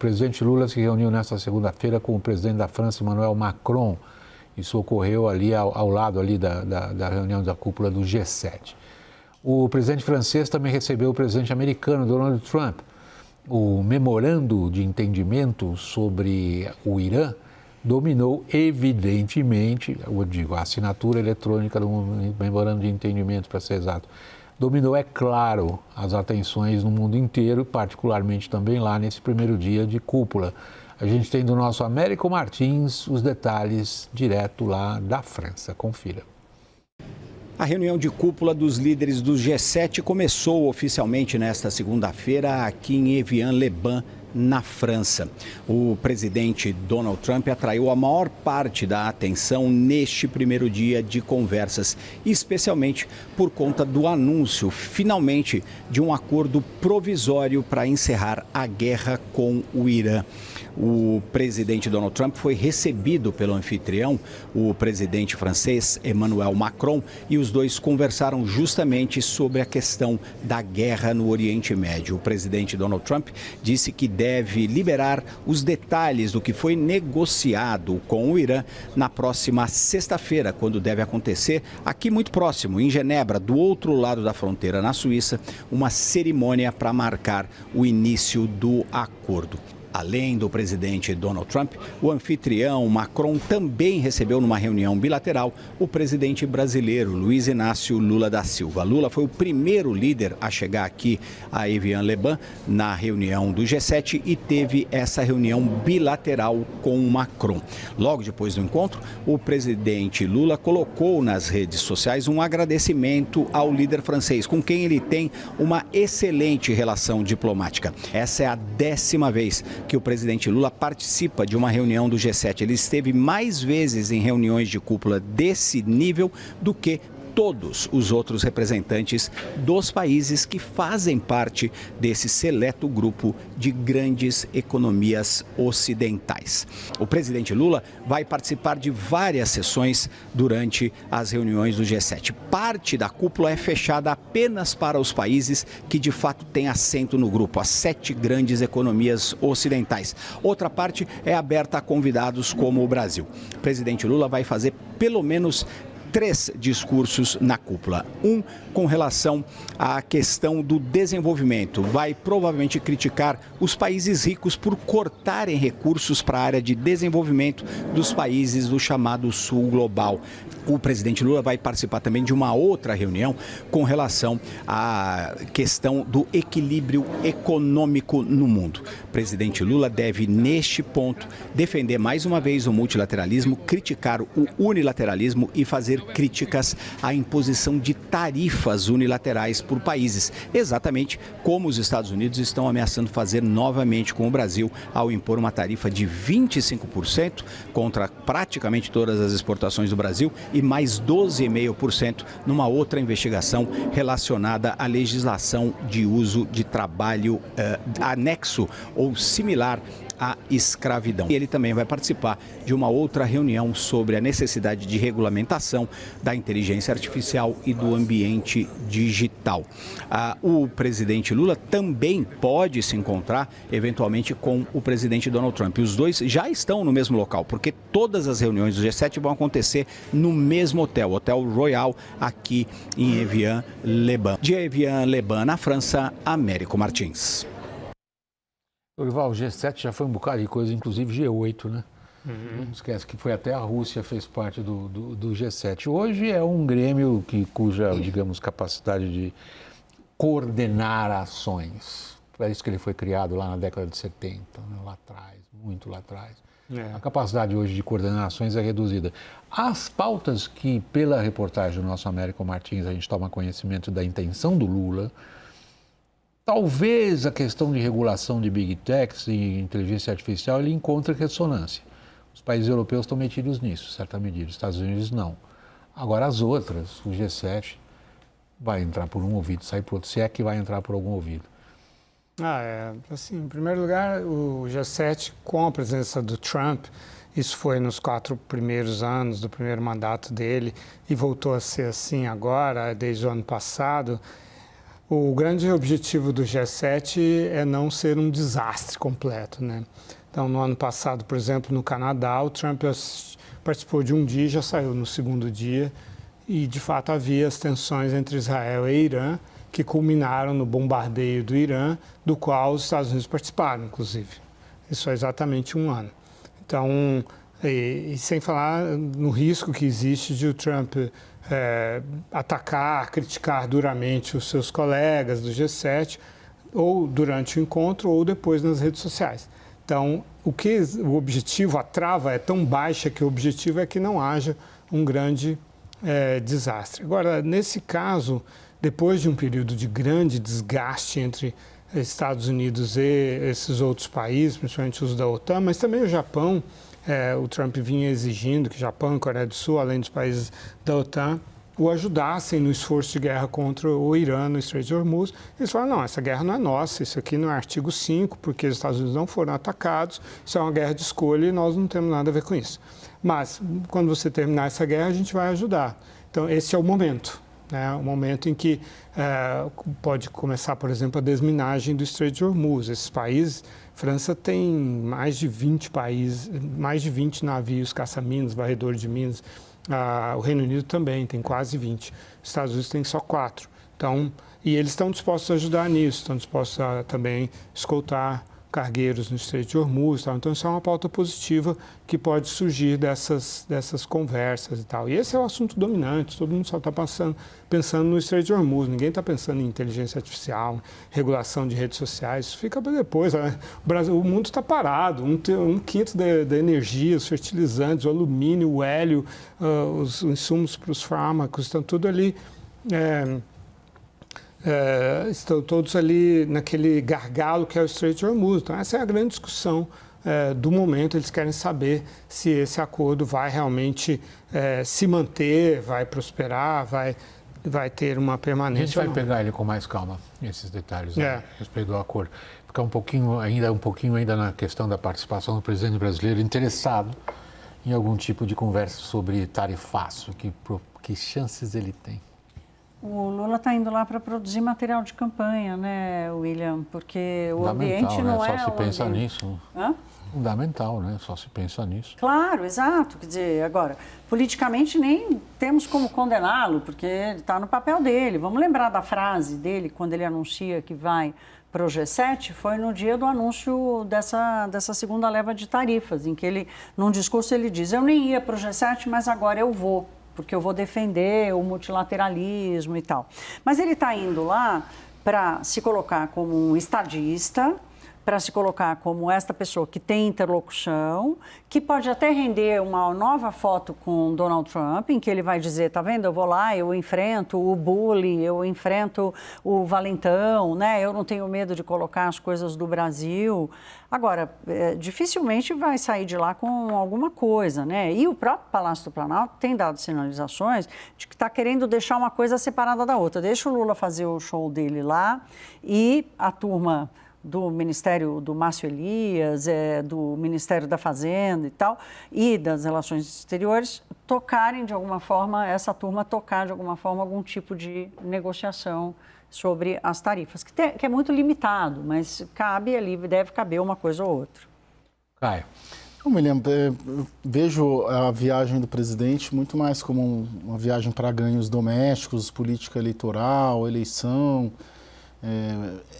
presidente Lula se reuniu nesta segunda-feira com o presidente da França, Emmanuel Macron. Isso ocorreu ali ao lado ali da reunião da cúpula do G7. O presidente francês também recebeu o presidente americano, Donald Trump. O memorando de entendimento sobre o Irã dominou evidentemente, eu digo, a assinatura eletrônica do memorando de entendimento, para ser exato, dominou, é claro, as atenções no mundo inteiro, particularmente também lá nesse primeiro dia de cúpula. A gente tem do nosso Américo Martins os detalhes direto lá da França. Confira. A reunião de cúpula dos líderes do G7 começou oficialmente nesta segunda-feira aqui em Évian-les-Bains, na França. O presidente Donald Trump atraiu a maior parte da atenção neste primeiro dia de conversas, especialmente por conta do anúncio, finalmente, de um acordo provisório para encerrar a guerra com o Irã. O presidente Donald Trump foi recebido pelo anfitrião, o presidente francês Emmanuel Macron, e os dois conversaram justamente sobre a questão da guerra no Oriente Médio. O presidente Donald Trump disse que deve liberar os detalhes do que foi negociado com o Irã na próxima sexta-feira, quando deve acontecer, aqui muito próximo, em Genebra, do outro lado da fronteira, na Suíça, uma cerimônia para marcar o início do acordo. Além do presidente Donald Trump, o anfitrião Macron também recebeu numa reunião bilateral o presidente brasileiro Luiz Inácio Lula da Silva. Lula foi o primeiro líder a chegar aqui a Évian-les-Bains na reunião do G7 e teve essa reunião bilateral com o Macron. Logo depois do encontro, o presidente Lula colocou nas redes sociais um agradecimento ao líder francês, com quem ele tem uma excelente relação diplomática. Essa é a 10ª vez que o presidente Lula participa de uma reunião do G7. Ele esteve mais vezes em reuniões de cúpula desse nível do que todos os outros representantes dos países que fazem parte desse seleto grupo de grandes economias ocidentais. O presidente Lula vai participar de várias sessões durante as reuniões do G7. Parte da cúpula é fechada apenas para os países que de fato têm assento no grupo, as 7 grandes economias ocidentais. Outra parte é aberta a convidados como o Brasil. O presidente Lula vai fazer pelo menos 3 discursos na cúpula. Um com relação à questão do desenvolvimento. Vai provavelmente criticar os países ricos por cortarem recursos para a área de desenvolvimento dos países do chamado Sul Global. O presidente Lula vai participar também de uma outra reunião com relação à questão do equilíbrio econômico no mundo. O presidente Lula deve, neste ponto, defender mais uma vez o multilateralismo, criticar o unilateralismo e fazer críticas à imposição de tarifas unilaterais por países, exatamente como os Estados Unidos estão ameaçando fazer novamente com o Brasil ao impor uma tarifa de 25% contra praticamente todas as exportações do Brasil e mais 12,5% numa outra investigação relacionada à legislação de uso de trabalho anexo ou similar à escravidão. Ele também vai participar de uma outra reunião sobre a necessidade de regulamentação da inteligência artificial e do ambiente digital. O presidente Lula também pode se encontrar, eventualmente, com o presidente Donald Trump. Os dois já estão no mesmo local, porque todas as reuniões do G7 vão acontecer no mesmo hotel, Hotel Royal, aqui em Évian-les-Bains. De Évian-les-Bains, na França, Américo Martins. Dorival, o G7 já foi um bocado de coisa, inclusive G8, né? Não esquece que foi até a Rússia fez parte do G7. Hoje é um grêmio cuja, digamos, capacidade de coordenar ações. Para isso que ele foi criado lá na década de 70, né? Lá atrás, muito lá atrás. A capacidade hoje de coordenar ações é reduzida. As pautas que, pela reportagem do nosso Américo Martins, a gente toma conhecimento da intenção do Lula. Talvez a questão de regulação de Big Techs e inteligência artificial ele encontre ressonância. Os países europeus estão metidos nisso, em certa medida. Os Estados Unidos não. Agora as outras, o G7, vai entrar por um ouvido, sair por outro, se é que vai entrar por algum ouvido. Assim, em primeiro lugar, o G7, com a presença do Trump, isso foi nos 4 primeiros anos do primeiro mandato dele e voltou a ser assim agora, desde o ano passado. O grande objetivo do G7 é não ser um desastre completo, né? Então, no ano passado, por exemplo, no Canadá, o Trump participou de um dia e já saiu no segundo dia. E, de fato, havia as tensões entre Israel e Irã, que culminaram no bombardeio do Irã, do qual os Estados Unidos participaram, inclusive. Isso há exatamente um ano. Então, e sem falar no risco que existe de o Trump atacar, criticar duramente os seus colegas do G7, ou durante o encontro, ou depois nas redes sociais. Então, o objetivo, a trava é tão baixa que o objetivo é que não haja um grande desastre. Agora, nesse caso, depois de um período de grande desgaste entre Estados Unidos e esses outros países, principalmente os da OTAN, mas também o Japão, o Trump vinha exigindo que Japão e Coreia do Sul, além dos países da OTAN, o ajudassem no esforço de guerra contra o Irã no Estreito de Hormuz. Eles falaram, não, essa guerra não é nossa, isso aqui não é artigo 5, porque os Estados Unidos não foram atacados, isso é uma guerra de escolha e nós não temos nada a ver com isso. Mas, quando você terminar essa guerra, a gente vai ajudar. Então, esse é o momento, né? O momento em que pode começar, por exemplo, a desminagem do Estreito de Hormuz. Esses países, França tem mais de 20 países, mais de 20 navios, caça-minas, varredores de minas. O Reino Unido também tem quase 20. Os Estados Unidos tem só 4. Então, e eles estão dispostos a ajudar nisso, estão dispostos a também escoltar cargueiros no Estreito de Hormuz. Tal. Então, isso é uma pauta positiva que pode surgir dessas conversas e tal. E esse é o assunto dominante, todo mundo só está pensando no Estreito de Hormuz, ninguém está pensando em inteligência artificial, regulação de redes sociais, isso fica para depois. Né? O mundo está parado, um quinto da energia, os fertilizantes, o alumínio, o hélio, os insumos para os fármacos, estão tudo ali... estão todos ali naquele gargalo que é o Estreito de Hormuz. Então, essa é a grande discussão do momento. Eles querem saber se esse acordo vai realmente se manter, vai prosperar, vai ter uma permanência. A gente vai pegar ele com mais calma, esses detalhes a respeito do acordo. Ficar um pouquinho ainda na questão da participação do presidente brasileiro interessado em algum tipo de conversa sobre tarifaço. Que chances ele tem? O Lula está indo lá para produzir material de campanha, né, William? Porque o ambiente não é... Só se pensa nisso. Hã? Fundamental, né? Só se pensa nisso. Claro, exato. Quer dizer, agora, politicamente nem temos como condená-lo, porque ele está no papel dele. Vamos lembrar da frase dele, quando ele anuncia que vai para o G7, foi no dia do anúncio dessa segunda leva de tarifas, em que ele, num discurso, ele diz, eu nem ia para o G7, mas agora eu vou, porque eu vou defender o multilateralismo e tal. Mas ele está indo lá para se colocar como um estadista, para se colocar como esta pessoa que tem interlocução, que pode até render uma nova foto com Donald Trump, em que ele vai dizer, tá vendo, eu vou lá, eu enfrento o bully, eu enfrento o valentão, né? Eu não tenho medo de colocar as coisas do Brasil. Agora, dificilmente vai sair de lá com alguma coisa, né? E o próprio Palácio do Planalto tem dado sinalizações de que está querendo deixar uma coisa separada da outra. Deixa o Lula fazer o show dele lá e a turma do Ministério do Márcio Elias, do Ministério da Fazenda e tal, e das Relações Exteriores, tocarem de alguma forma, essa turma tocar de alguma forma algum tipo de negociação sobre as tarifas, que é muito limitado, mas cabe ali, deve caber uma coisa ou outra. Caio. Eu me lembro, vejo a viagem do presidente muito mais como uma viagem para ganhos domésticos, política eleitoral, eleição.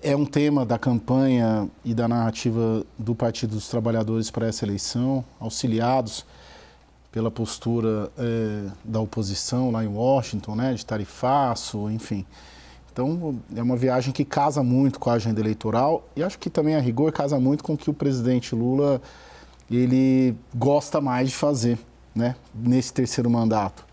É um tema da campanha e da narrativa do Partido dos Trabalhadores para essa eleição, auxiliados pela postura da oposição lá em Washington, né, de tarifaço, enfim. Então, é uma viagem que casa muito com a agenda eleitoral e acho que também, a rigor, casa muito com o que o presidente Lula ele gosta mais de fazer, né, nesse terceiro mandato.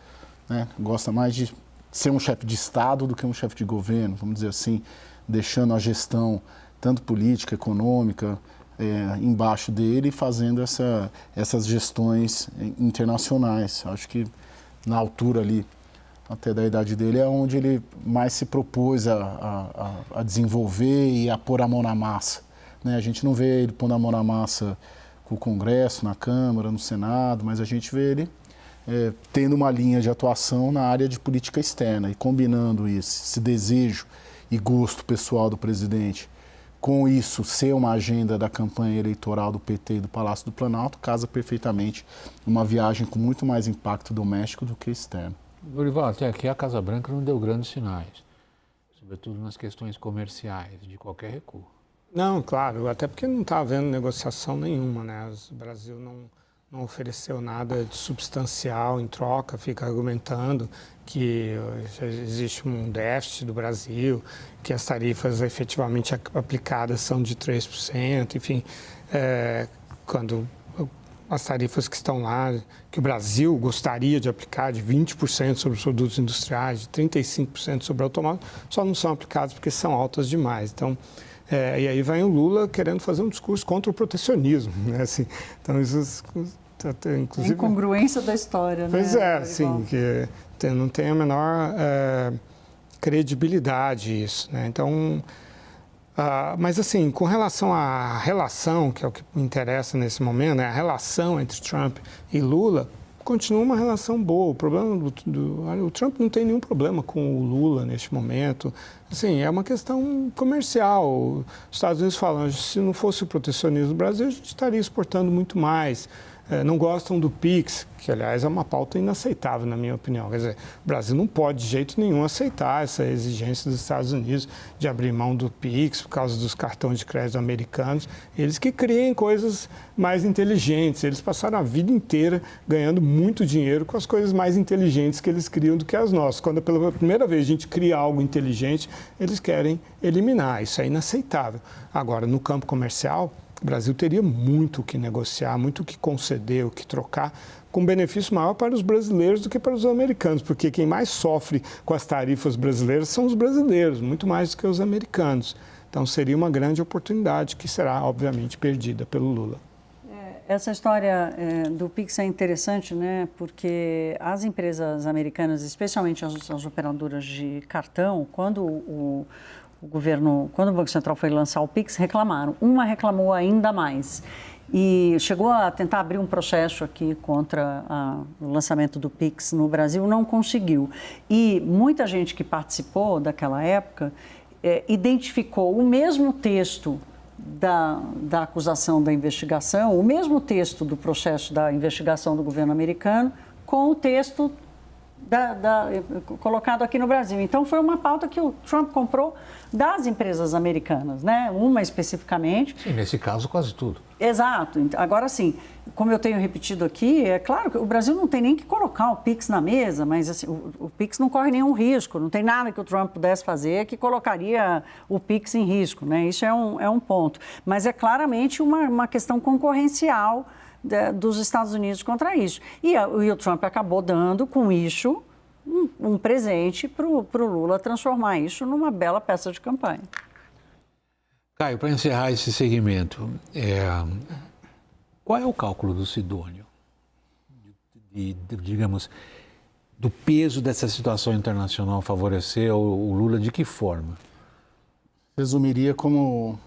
Né? Gosta mais de ser um chefe de Estado do que um chefe de governo, vamos dizer assim, deixando a gestão, tanto política, econômica, embaixo dele e fazendo essas gestões internacionais. Acho que na altura ali, até da idade dele, é onde ele mais se propôs a desenvolver e a pôr a mão na massa. Né? A gente não vê ele pondo a mão na massa com o Congresso, na Câmara, no Senado, mas a gente vê ele tendo uma linha de atuação na área de política externa e combinando esse desejo e gosto pessoal do presidente, com isso ser uma agenda da campanha eleitoral do PT e do Palácio do Planalto, casa perfeitamente uma viagem com muito mais impacto doméstico do que externo. Dorival, até aqui a Casa Branca não deu grandes sinais, sobretudo nas questões comerciais, de qualquer recuo. Não, claro, até porque não está havendo negociação nenhuma, né? O Brasil não ofereceu nada de substancial em troca, fica argumentando que existe um déficit do Brasil, que as tarifas efetivamente aplicadas são de 3%, enfim, quando as tarifas que estão lá, que o Brasil gostaria de aplicar de 20% sobre os produtos industriais, de 35% sobre automóvel, só não são aplicadas porque são altas demais. Então, e aí vai o Lula querendo fazer um discurso contra o protecionismo, né? Assim, então, isso, inclusive... A incongruência da história, pois né? Pois assim, que não tem a menor credibilidade isso, né? Então, mas assim, com relação à relação, que é o que me interessa nesse momento, né? A relação entre Trump e Lula continua uma relação boa. O problema o Trump não tem nenhum problema com o Lula neste momento. Assim, é uma questão comercial. Os Estados Unidos falam, se não fosse o protecionismo do Brasil, a gente estaria exportando muito mais. Não gostam do PIX, que, aliás, é uma pauta inaceitável, na minha opinião. Quer dizer, o Brasil não pode, de jeito nenhum, aceitar essa exigência dos Estados Unidos de abrir mão do PIX por causa dos cartões de crédito americanos. Eles que criem coisas mais inteligentes. Eles passaram a vida inteira ganhando muito dinheiro com as coisas mais inteligentes que eles criam do que as nossas. Quando, pela primeira vez, a gente cria algo inteligente, eles querem eliminar. Isso é inaceitável. Agora, no campo comercial, o Brasil teria muito o que negociar, muito o que conceder, o que trocar, com benefício maior para os brasileiros do que para os americanos, porque quem mais sofre com as tarifas brasileiras são os brasileiros, muito mais do que os americanos. Então, seria uma grande oportunidade que será, obviamente, perdida pelo Lula. Essa história do PIX é interessante, né? Porque as empresas americanas, especialmente as operadoras de cartão, quando o Banco Central foi lançar o PIX, reclamaram. Uma reclamou ainda mais e chegou a tentar abrir um processo aqui contra o lançamento do PIX no Brasil, não conseguiu. E muita gente que participou daquela época identificou o mesmo texto da acusação da investigação, o mesmo texto do processo da investigação do governo americano com o texto colocado aqui no Brasil. Então, foi uma pauta que o Trump comprou das empresas americanas, né? Uma especificamente. Sim, nesse caso, quase tudo. Exato. Agora, sim, como eu tenho repetido aqui, é claro que o Brasil não tem nem que colocar o PIX na mesa, mas assim, o PIX não corre nenhum risco, não tem nada que o Trump pudesse fazer que colocaria o PIX em risco, né? Isso é um ponto. Mas é claramente uma questão concorrencial dos Estados Unidos contra isso. E o Trump acabou dando, com isso, um presente para o Lula transformar isso numa bela peça de campanha. Caio, para encerrar esse segmento, qual é o cálculo do Sidônio? Digamos, do peso dessa situação internacional favorecer o Lula, de que forma? Resumiria como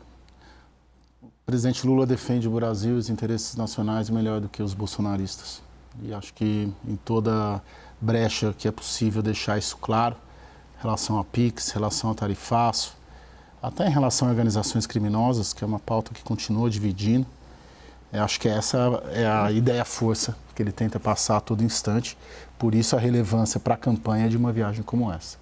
o presidente Lula defende o Brasil e os interesses nacionais melhor do que os bolsonaristas. E acho que em toda brecha que é possível deixar isso claro, em relação a PIX, em relação a tarifaço, até em relação a organizações criminosas, que é uma pauta que continua dividindo. Acho que essa é a ideia-força que ele tenta passar a todo instante, por isso a relevância para a campanha de uma viagem como essa.